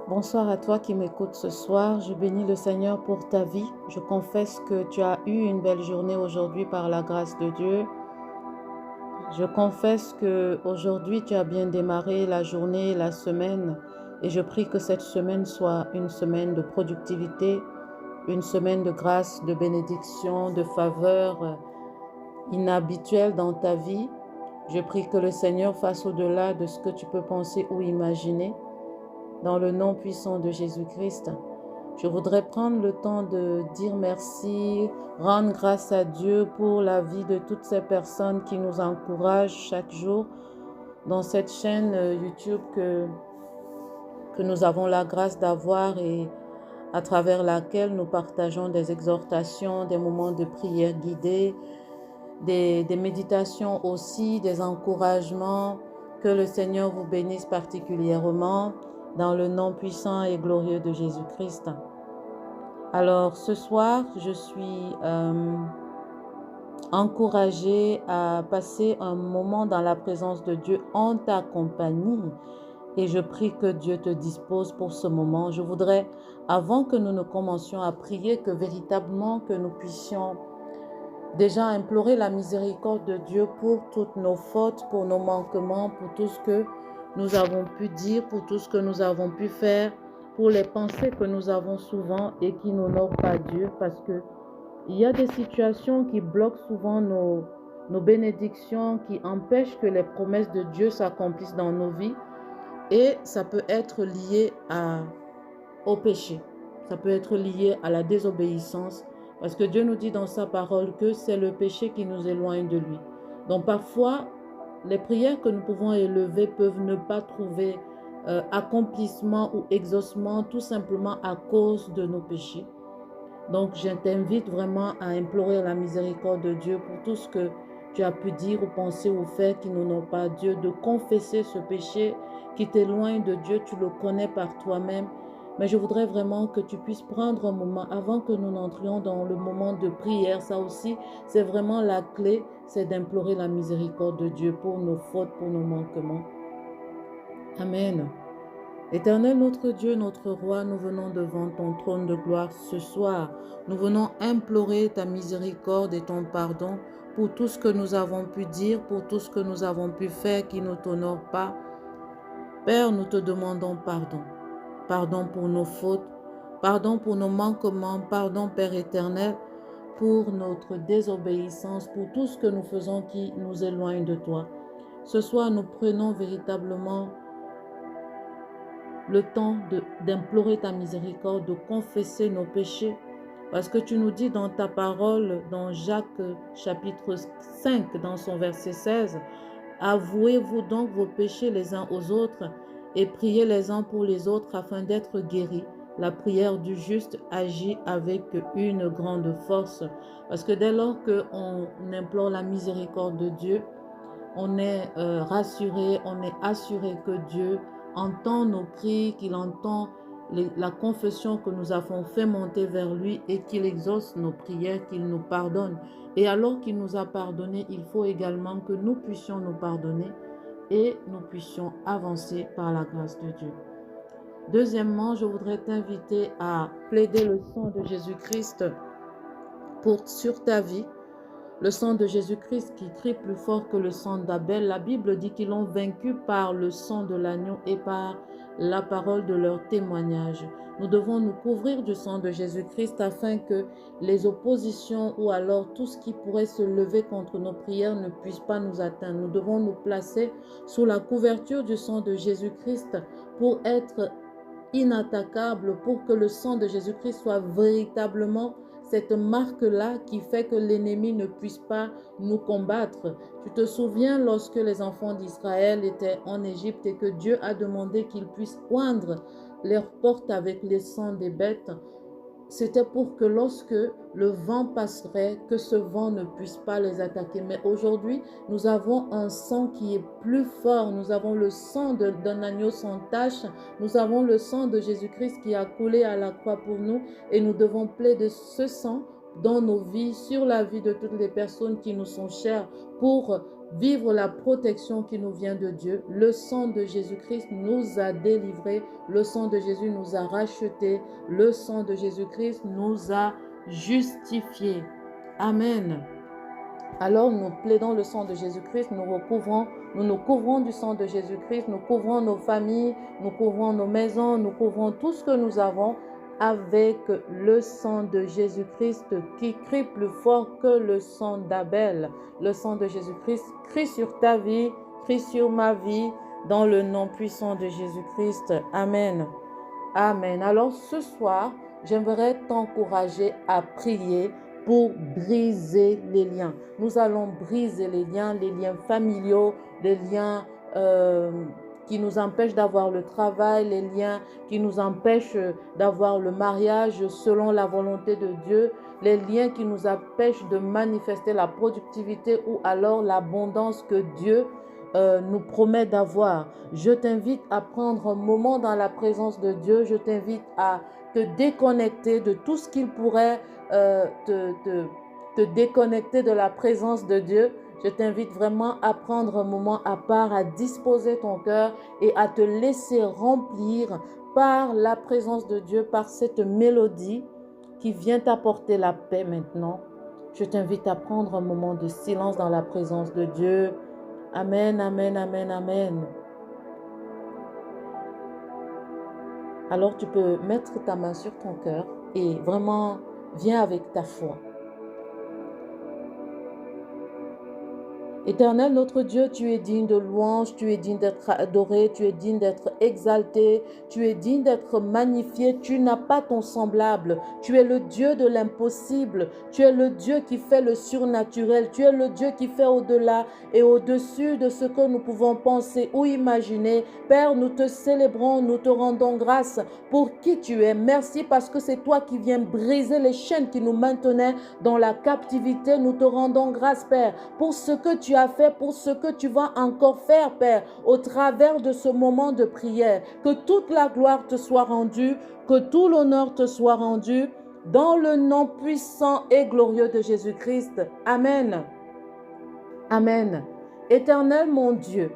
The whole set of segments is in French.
Bonsoir à toi qui m'écoutes ce soir. Je bénis le Seigneur pour ta vie. Je confesse que tu as eu une belle journée aujourd'hui par la grâce de Dieu. Je confesse que aujourd'hui tu as bien démarré la journée, la semaine, et je prie que cette semaine soit une semaine de productivité, une semaine de grâce, de bénédiction, de faveur inhabituelle dans ta vie. Je prie que le Seigneur fasse au-delà de ce que tu peux penser ou imaginer. Dans le nom puissant de Jésus-Christ, je voudrais prendre le temps de dire merci, rendre grâce à Dieu pour la vie de toutes ces personnes qui nous encouragent chaque jour dans cette chaîne YouTube que nous avons la grâce d'avoir et à travers laquelle nous partageons des exhortations, des moments de prière guidés, des méditations aussi, des encouragements. Que le Seigneur vous bénisse particulièrement dans le nom puissant et glorieux de Jésus-Christ. Alors ce soir, je suis encouragée à passer un moment dans la présence de Dieu en ta compagnie et je prie que Dieu te dispose pour ce moment. Je voudrais, avant que nous ne commencions à prier, que véritablement que nous puissions déjà implorer la miséricorde de Dieu pour toutes nos fautes, pour nos manquements, pour tout ce que nous avons pu dire, pour tout ce que nous avons pu faire, pour les pensées que nous avons souvent et qui n'honorent pas Dieu, parce que il y a des situations qui bloquent souvent nos bénédictions, qui empêchent que les promesses de Dieu s'accomplissent dans nos vies, et ça peut être lié au péché, ça peut être lié à la désobéissance, parce que Dieu nous dit dans sa parole que c'est le péché qui nous éloigne de lui. Donc parfois, les prières que nous pouvons élever peuvent ne pas trouver accomplissement ou exaucement tout simplement à cause de nos péchés. Donc je t'invite vraiment à implorer la miséricorde de Dieu pour tout ce que tu as pu dire ou penser ou faire qui n'honore pas Dieu, de confesser ce péché qui t'éloigne de Dieu, tu le connais par toi-même. Mais je voudrais vraiment que tu puisses prendre un moment avant que nous n'entrions dans le moment de prière. Ça aussi, c'est vraiment la clé, c'est d'implorer la miséricorde de Dieu pour nos fautes, pour nos manquements. Amen. Éternel notre Dieu, notre roi, nous venons devant ton trône de gloire ce soir. Nous venons implorer ta miséricorde et ton pardon pour tout ce que nous avons pu dire, pour tout ce que nous avons pu faire qui ne t'honore pas. Père, nous te demandons pardon. Pardon pour nos fautes, pardon pour nos manquements, pardon Père éternel, pour notre désobéissance, pour tout ce que nous faisons qui nous éloigne de toi. Ce soir, nous prenons véritablement le temps d'implorer ta miséricorde, de confesser nos péchés, parce que tu nous dis dans ta parole, dans Jacques chapitre 5, dans son verset 16, « Avouez-vous donc vos péchés les uns aux autres et priez les uns pour les autres afin d'être guéris. La prière du juste agit avec une grande force. » Parce que dès lors qu'on implore la miséricorde de Dieu, on est rassuré, on est assuré que Dieu entend nos cris, qu'il entend la confession que nous avons fait monter vers lui et qu'il exauce nos prières, qu'il nous pardonne. Et alors qu'il nous a pardonné, il faut également que nous puissions nous pardonner et nous puissions avancer par la grâce de Dieu. Deuxièmement, je voudrais t'inviter à plaider le sang de Jésus-Christ sur ta vie. Le sang de Jésus-Christ qui crie plus fort que le sang d'Abel. La Bible dit qu'ils l'ont vaincu par le sang de l'agneau et par la parole de leur témoignage. Nous devons nous couvrir du sang de Jésus-Christ afin que les oppositions ou alors tout ce qui pourrait se lever contre nos prières ne puisse pas nous atteindre. Nous devons nous placer sous la couverture du sang de Jésus-Christ pour être inattaquables, pour que le sang de Jésus-Christ soit véritablement cette marque-là qui fait que l'ennemi ne puisse pas nous combattre. Tu te souviens lorsque les enfants d'Israël étaient en Égypte et que Dieu a demandé qu'ils puissent oindre leurs portes avec les sangs des bêtes. C'était pour que lorsque le vent passerait, que ce vent ne puisse pas les attaquer. Mais aujourd'hui, nous avons un sang qui est plus fort. Nous avons le sang d'un agneau sans tache. Nous avons le sang de Jésus-Christ qui a coulé à la croix pour nous. Et nous devons plaider ce sang dans nos vies, sur la vie de toutes les personnes qui nous sont chères, pour vivre la protection qui nous vient de Dieu. Le sang de Jésus-Christ nous a délivrés, le sang de Jésus nous a rachetés, le sang de Jésus-Christ nous a justifiés. Amen. Alors nous plaidons le sang de Jésus-Christ, nous nous couvrons du sang de Jésus-Christ, nous couvrons nos familles, nous couvrons nos maisons, nous couvrons tout ce que nous avons avec le sang de Jésus-Christ qui crie plus fort que le sang d'Abel. Le sang de Jésus-Christ crie sur ta vie, crie sur ma vie, dans le nom puissant de Jésus-Christ. Amen. Amen. Alors ce soir, j'aimerais t'encourager à prier pour briser les liens. Nous allons briser les liens familiaux, les liens qui nous empêchent d'avoir le travail, les liens qui nous empêchent d'avoir le mariage selon la volonté de Dieu, les liens qui nous empêchent de manifester la productivité ou alors l'abondance que Dieu nous promet d'avoir. Je t'invite à prendre un moment dans la présence de Dieu. Je t'invite à te déconnecter de tout ce qu'il pourrait te déconnecter de la présence de Dieu. Je t'invite vraiment à prendre un moment à part, à disposer ton cœur et à te laisser remplir par la présence de Dieu, par cette mélodie qui vient t'apporter la paix maintenant. Je t'invite à prendre un moment de silence dans la présence de Dieu. Amen, amen, amen, amen. Alors tu peux mettre ta main sur ton cœur et vraiment viens avec ta foi. Éternel, notre Dieu, tu es digne de louange, tu es digne d'être adoré, tu es digne d'être exalté, tu es digne d'être magnifié, tu n'as pas ton semblable, tu es le Dieu de l'impossible, tu es le Dieu qui fait le surnaturel, tu es le Dieu qui fait au-delà et au-dessus de ce que nous pouvons penser ou imaginer. Père, nous te célébrons, nous te rendons grâce pour qui tu es. Merci parce que c'est toi qui viens briser les chaînes qui nous maintenaient dans la captivité. Nous te rendons grâce, Père, pour ce que tu as fait, pour ce que tu vas encore faire, Père, au travers de ce moment de prière. Que toute la gloire te soit rendue, que tout l'honneur te soit rendu, dans le nom puissant et glorieux de Jésus-Christ. Amen. Amen. Éternel mon Dieu,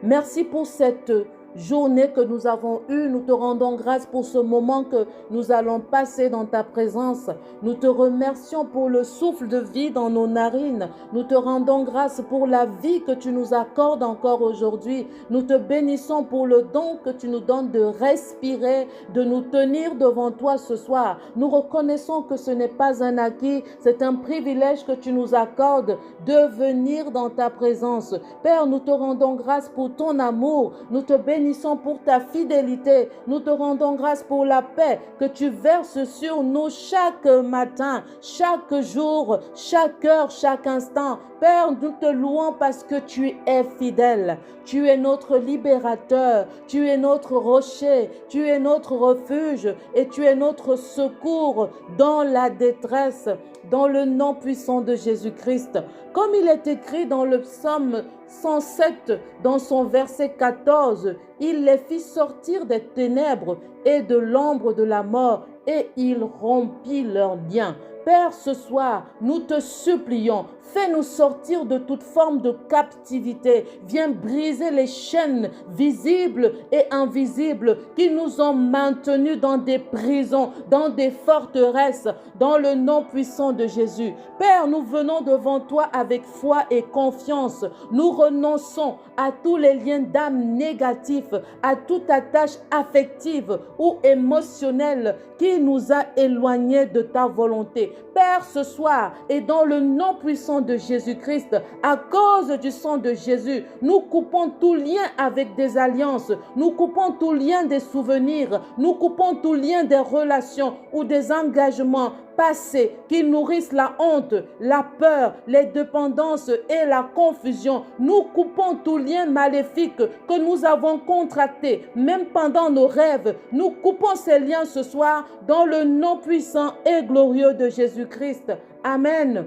merci pour cette journée que nous avons eue. Nous te rendons grâce pour ce moment que nous allons passer dans ta présence. Nous te remercions pour le souffle de vie dans nos narines. Nous te rendons grâce pour la vie que tu nous accordes encore aujourd'hui. Nous te bénissons pour le don que tu nous donnes de respirer, de nous tenir devant toi ce soir. Nous reconnaissons que ce n'est pas un acquis, c'est un privilège que tu nous accordes de venir dans ta présence. Père, nous te rendons grâce pour ton amour. Nous te bénissons pour ta fidélité. Nous te rendons grâce pour la paix que tu verses sur nous chaque matin, chaque jour, chaque heure, chaque instant. Père, nous te louons parce que tu es fidèle. Tu es notre libérateur. Tu es notre rocher. Tu es notre refuge et tu es notre secours dans la détresse. Dans le nom puissant de Jésus-Christ. Comme il est écrit dans le psaume 107, dans son verset 14, il les fit sortir des ténèbres et de l'ombre de la mort et il rompit leurs liens. Père, ce soir, nous te supplions, fais-nous sortir de toute forme de captivité. Viens briser les chaînes visibles et invisibles qui nous ont maintenus dans des prisons, dans des forteresses, dans le nom puissant de Jésus. Père, nous venons devant toi avec foi et confiance. Nous renonçons à tous les liens d'âme négatifs, à toute attache affective ou émotionnelle qui nous a éloignés de ta volonté. Père, ce soir, et dans le nom puissant de Jésus-Christ, à cause du sang de Jésus, nous coupons tout lien avec des alliances, nous coupons tout lien des souvenirs, nous coupons tout lien des relations ou des engagements passés qui nourrissent la honte, la peur, les dépendances et la confusion. Nous coupons tout lien maléfique que nous avons contracté, même pendant nos rêves. Nous coupons ces liens ce soir dans le nom puissant et glorieux de Jésus-Christ. Amen.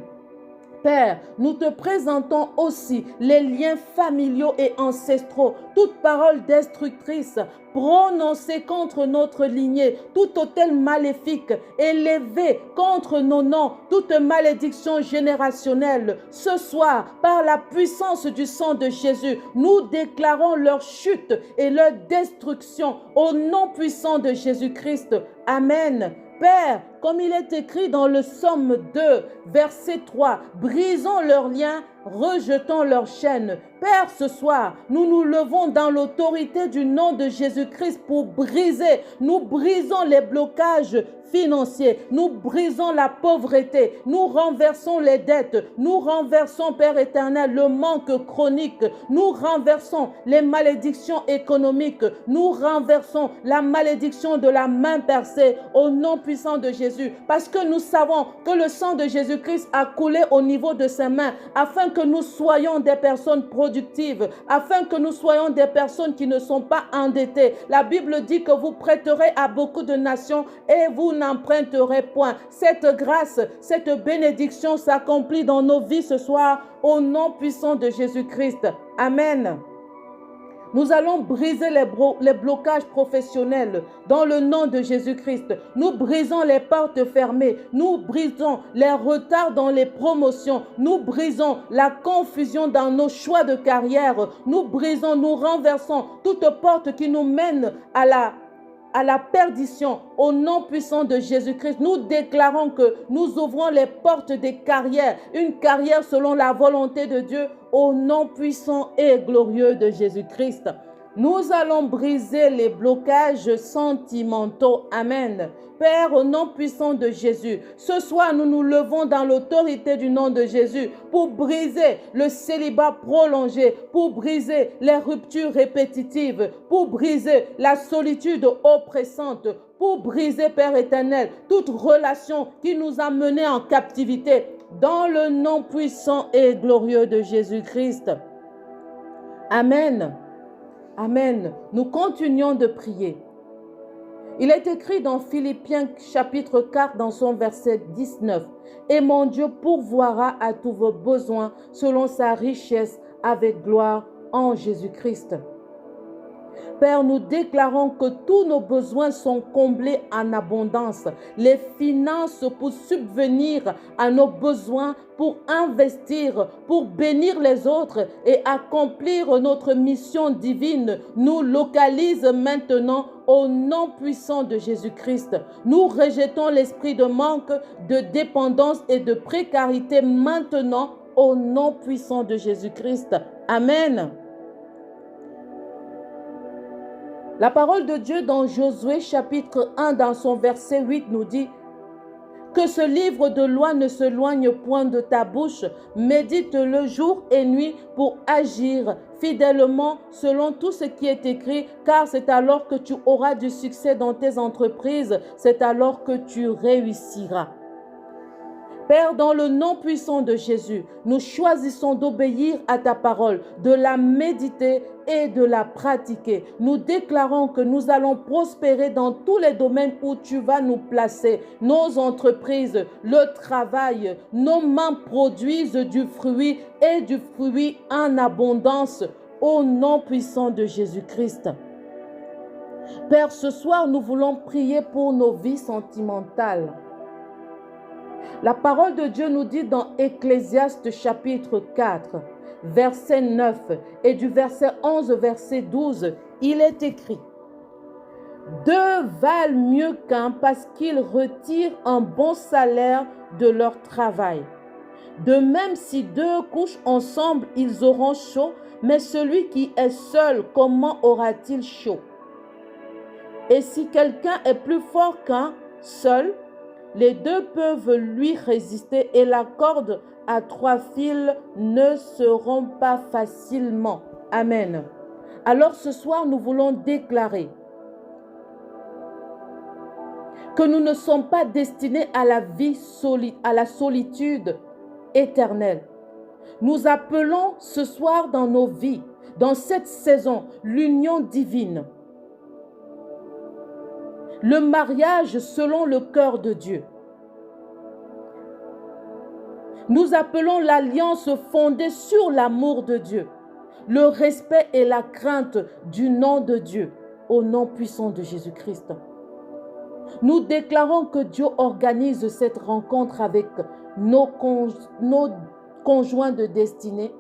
Père, nous te présentons aussi les liens familiaux et ancestraux, toute parole destructrice prononcée contre notre lignée, tout autel maléfique élevé contre nos noms, toute malédiction générationnelle. Ce soir, par la puissance du sang de Jésus, nous déclarons leur chute et leur destruction au nom puissant de Jésus-Christ. Amen. Père, comme il est écrit dans le Psaume 2, verset 3, brisons leurs liens, rejetons leurs chaînes. Père, ce soir, nous nous levons dans l'autorité du nom de Jésus-Christ pour briser. Nous brisons les blocages financiers. Nous brisons la pauvreté. Nous renversons les dettes. Nous renversons, Père éternel, le manque chronique. Nous renversons les malédictions économiques. Nous renversons la malédiction de la main percée au nom puissant de Jésus. Parce que nous savons que le sang de Jésus-Christ a coulé au niveau de ses mains afin que nous soyons des personnes productives, afin que nous soyons des personnes qui ne sont pas endettées. La Bible dit que vous prêterez à beaucoup de nations et vous n'emprunterez point. Cette grâce, cette bénédiction s'accomplit dans nos vies ce soir au nom puissant de Jésus-Christ. Amen. Nous allons briser les blocages professionnels dans le nom de Jésus-Christ. Nous brisons les portes fermées. Nous brisons les retards dans les promotions. Nous brisons la confusion dans nos choix de carrière. Nous brisons, nous renversons toute porte qui nous mène à la perdition au nom puissant de Jésus-Christ. Nous déclarons que nous ouvrons les portes des carrières, une carrière selon la volonté de Dieu au nom puissant et glorieux de Jésus-Christ. Nous allons briser les blocages sentimentaux. Amen. Père, au nom puissant de Jésus, ce soir, nous nous levons dans l'autorité du nom de Jésus pour briser le célibat prolongé, pour briser les ruptures répétitives, pour briser la solitude oppressante, pour briser, Père éternel, toute relation qui nous a menés en captivité, dans le nom puissant et glorieux de Jésus-Christ. Amen. Amen. Nous continuons de prier. Il est écrit dans Philippiens chapitre 4 dans son verset 19. « Et mon Dieu pourvoira à tous vos besoins selon sa richesse avec gloire en Jésus-Christ. » Père, nous déclarons que tous nos besoins sont comblés en abondance. Les finances pour subvenir à nos besoins, pour investir, pour bénir les autres et accomplir notre mission divine, nous localisent maintenant au nom puissant de Jésus-Christ. Nous rejetons l'esprit de manque, de dépendance et de précarité maintenant au nom puissant de Jésus-Christ. Amen. La parole de Dieu dans Josué chapitre 1 dans son verset 8 nous dit que ce livre de loi ne s'éloigne point de ta bouche, médite-le jour et nuit pour agir fidèlement selon tout ce qui est écrit, car c'est alors que tu auras du succès dans tes entreprises, c'est alors que tu réussiras. Père, dans le nom puissant de Jésus, nous choisissons d'obéir à ta parole, de la méditer et de la pratiquer. Nous déclarons que nous allons prospérer dans tous les domaines où tu vas nous placer. Nos entreprises, le travail, nos mains produisent du fruit et du fruit en abondance au nom puissant de Jésus-Christ. Père, ce soir, nous voulons prier pour nos vies sentimentales. La parole de Dieu nous dit dans Ecclésiaste chapitre 4, verset 9 et du verset 11, verset 12, il est écrit « Deux valent mieux qu'un parce qu'ils retirent un bon salaire de leur travail. De même, si deux couchent ensemble, ils auront chaud, mais celui qui est seul, comment aura-t-il chaud? Et si quelqu'un est plus fort qu'un seul, les deux peuvent lui résister et la corde à 3 fils ne se rompt pas facilement. » Amen. Alors ce soir, nous voulons déclarer que nous ne sommes pas destinés à la vie à la solitude éternelle. Nous appelons ce soir dans nos vies, dans cette saison, l'union divine. Le mariage selon le cœur de Dieu. Nous appelons l'alliance fondée sur l'amour de Dieu, le respect et la crainte du nom de Dieu, au nom puissant de Jésus-Christ. Nous déclarons que Dieu organise cette rencontre avec nos conjoints de destinée,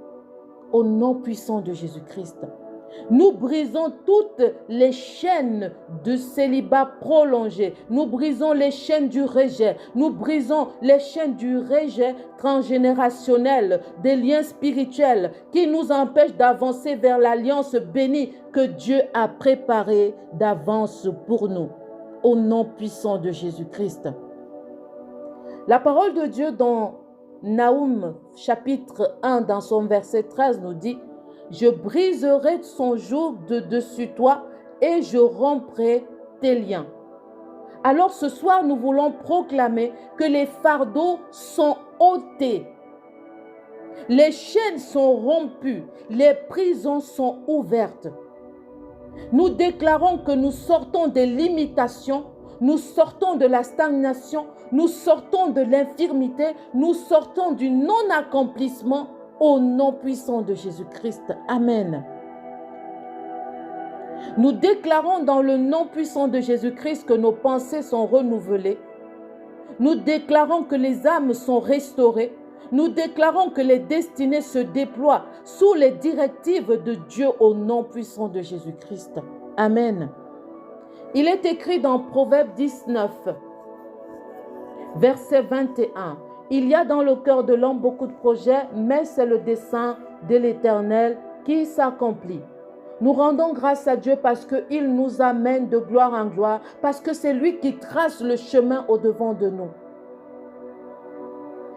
au nom puissant de Jésus-Christ. Nous brisons toutes les chaînes de célibat prolongé. Nous brisons les chaînes du rejet. Nous brisons les chaînes du rejet transgénérationnel, des liens spirituels qui nous empêchent d'avancer vers l'alliance bénie que Dieu a préparée d'avance pour nous. Au nom puissant de Jésus-Christ. La parole de Dieu dans Naoum chapitre 1 dans son verset 13 nous dit: je briserai son joug de dessus toi et je romprai tes liens. Alors ce soir, nous voulons proclamer que les fardeaux sont ôtés. Les chaînes sont rompues. Les prisons sont ouvertes. Nous déclarons que nous sortons des limitations, nous sortons de la stagnation, nous sortons de l'infirmité, nous sortons du non-accomplissement. Au nom puissant de Jésus-Christ. Amen. Nous déclarons dans le nom puissant de Jésus-Christ que nos pensées sont renouvelées. Nous déclarons que les âmes sont restaurées. Nous déclarons que les destinées se déploient sous les directives de Dieu au nom puissant de Jésus-Christ. Amen. Il est écrit dans Proverbe 19, verset 21. Il y a dans le cœur de l'homme beaucoup de projets, mais c'est le dessein de l'Éternel qui s'accomplit. Nous rendons grâce à Dieu parce qu'il nous amène de gloire en gloire, parce que c'est lui qui trace le chemin au-devant de nous.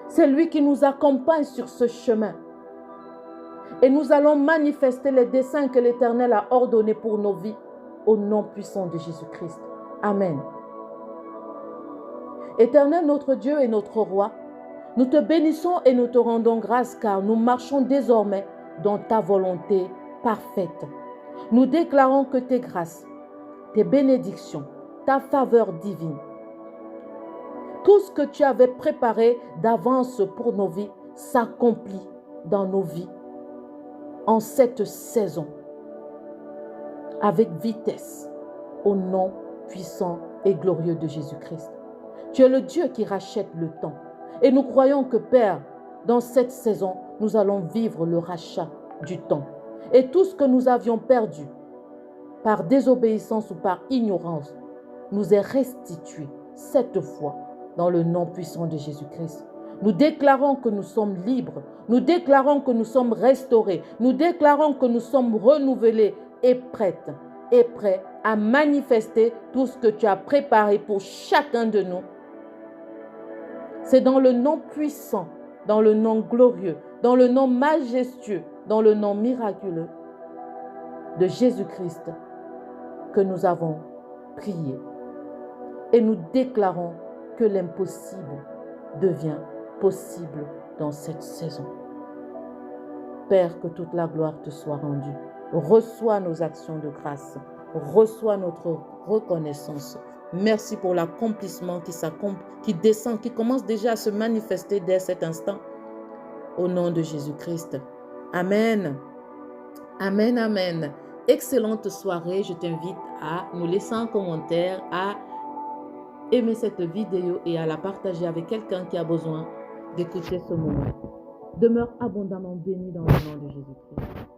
C'est lui qui nous accompagne sur ce chemin. Et nous allons manifester les desseins que l'Éternel a ordonnés pour nos vies, au nom puissant de Jésus-Christ. Amen. Éternel, notre Dieu et notre Roi, nous te bénissons et nous te rendons grâce car nous marchons désormais dans ta volonté parfaite. Nous déclarons que tes grâces, tes bénédictions, ta faveur divine, tout ce que tu avais préparé d'avance pour nos vies s'accomplit dans nos vies en cette saison avec vitesse au nom puissant et glorieux de Jésus-Christ. Tu es le Dieu qui rachète le temps. Et nous croyons que, Père, dans cette saison, nous allons vivre le rachat du temps. Et tout ce que nous avions perdu par désobéissance ou par ignorance nous est restitué cette fois dans le nom puissant de Jésus-Christ. Nous déclarons que nous sommes libres. Nous déclarons que nous sommes restaurés. Nous déclarons que nous sommes renouvelés et prêts à manifester tout ce que tu as préparé pour chacun de nous. C'est dans le nom puissant, dans le nom glorieux, dans le nom majestueux, dans le nom miraculeux de Jésus-Christ que nous avons prié. Et nous déclarons que l'impossible devient possible dans cette saison. Père, que toute la gloire te soit rendue. Reçois nos actions de grâce. Reçois notre reconnaissance. Merci pour l'accomplissement qui descend, qui commence déjà à se manifester dès cet instant. Au nom de Jésus-Christ. Amen. Amen, amen. Excellente soirée. Je t'invite à nous laisser un commentaire, à aimer cette vidéo et à la partager avec quelqu'un qui a besoin d'écouter ce moment. Demeure abondamment béni dans le nom de Jésus-Christ.